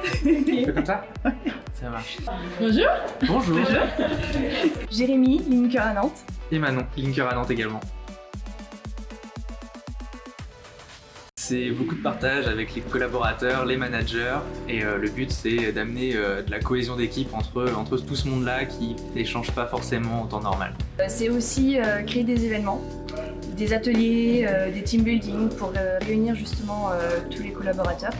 On fait comme ça? Ça marche. Bonjour. Bonjour. Jérémy, linker à Nantes. Et Manon, linker à Nantes également. C'est beaucoup de partage avec les collaborateurs, les managers, et le but c'est d'amener de la cohésion d'équipe entre tout ce monde-là qui n'échange pas forcément en temps normal. C'est aussi créer des événements, des ateliers, des team building pour réunir justement tous les collaborateurs.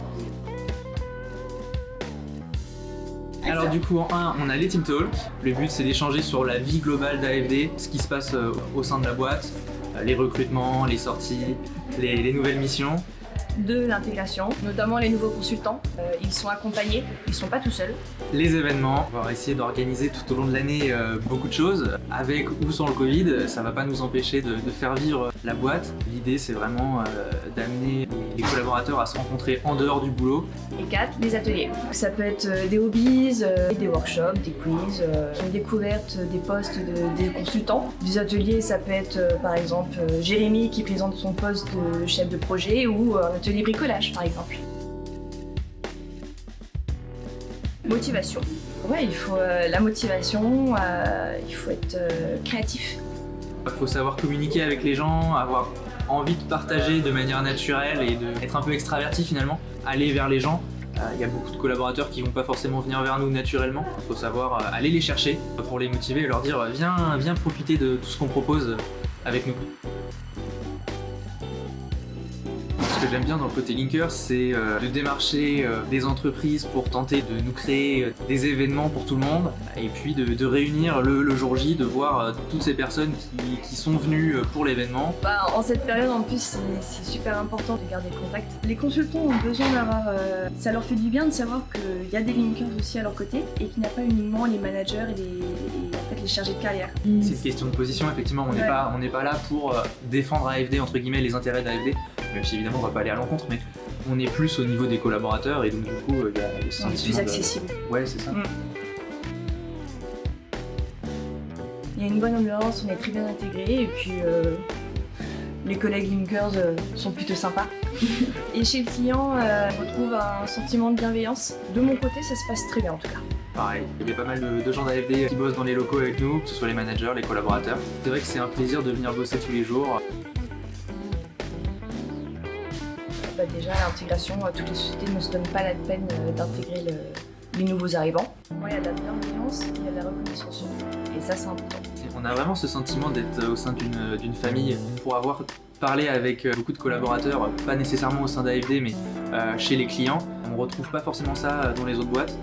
Alors du coup en 1, on a les Team Talk. Le but c'est d'échanger sur la vie globale d'AFD, ce qui se passe au sein de la boîte, les recrutements, les sorties, les nouvelles missions. 2, l'intégration, notamment les nouveaux consultants. Ils sont accompagnés, ils sont pas tout seuls. Les événements, on va essayer d'organiser tout au long de l'année beaucoup de choses. Avec ou sans le Covid, ça va pas nous empêcher de faire vivre la boîte. L'idée c'est vraiment d'amener les collaborateurs à se rencontrer en dehors du boulot. Et 4, les ateliers. Ça peut être des hobbies, des workshops, des quiz, une découverte des postes des consultants. Des ateliers, ça peut être par exemple Jérémy qui présente son poste de chef de projet ou un atelier bricolage par exemple. Motivation. Ouais, il faut la motivation, il faut être créatif. Il faut savoir communiquer avec les gens, avoir envie de partager de manière naturelle et d'être un peu extraverti finalement, aller vers les gens. Il y a beaucoup de collaborateurs qui vont pas forcément venir vers nous naturellement. Il faut savoir aller les chercher pour les motiver et leur dire viens profiter de tout ce qu'on propose avec nous. Ce que j'aime bien dans le côté linker, c'est de démarcher des entreprises pour tenter de nous créer des événements pour tout le monde et puis de réunir le jour J, de voir toutes ces personnes qui sont venues pour l'événement. En cette période en plus c'est super important de garder le contact. Les consultants ont besoin d'avoir... ça leur fait du bien de savoir qu'il y a des linkers aussi à leur côté et qu'il n'y a pas uniquement les managers et les chargés de carrière. C'est une question de position, effectivement, on n'est pas là pour défendre AFD, entre guillemets, les intérêts d'AFD, même si évidemment on va pas aller à l'encontre, mais on est plus au niveau des collaborateurs et donc du coup il y a des sentiments. On est plus accessible. Ouais, c'est ça. Il y a une bonne ambiance, on est très bien intégrés et puis les collègues linkers sont plutôt sympas. Et chez le client, on retrouve un sentiment de bienveillance. De mon côté, ça se passe très bien en tout cas. Pareil, il y a pas mal de gens d'AFD qui bossent dans les locaux avec nous, que ce soit les managers, les collaborateurs. C'est vrai que c'est un plaisir de venir bosser tous les jours. Déjà, l'intégration, toutes les sociétés ne se donnent pas la peine d'intégrer les nouveaux arrivants. Moi, il y a de la bienveillance, il y a de la reconnaissance. Et ça, c'est important. On a vraiment ce sentiment d'être au sein d'une famille, pour avoir parlé avec beaucoup de collaborateurs, pas nécessairement au sein d'AFD, mais chez les clients. On retrouve pas forcément ça dans les autres boîtes.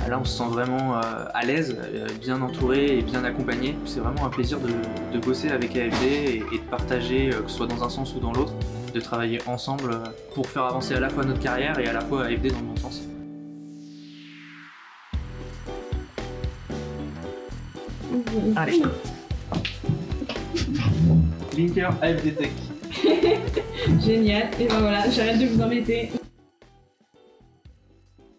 Là, on se sent vraiment à l'aise, bien entouré et bien accompagné. C'est vraiment un plaisir de bosser avec AFD et de partager, que ce soit dans un sens ou dans l'autre, de travailler ensemble pour faire avancer à la fois notre carrière et à la fois AFD dans le bon sens. Allez. Linker AFD Tech. Génial, et ben voilà, j'arrête de vous embêter.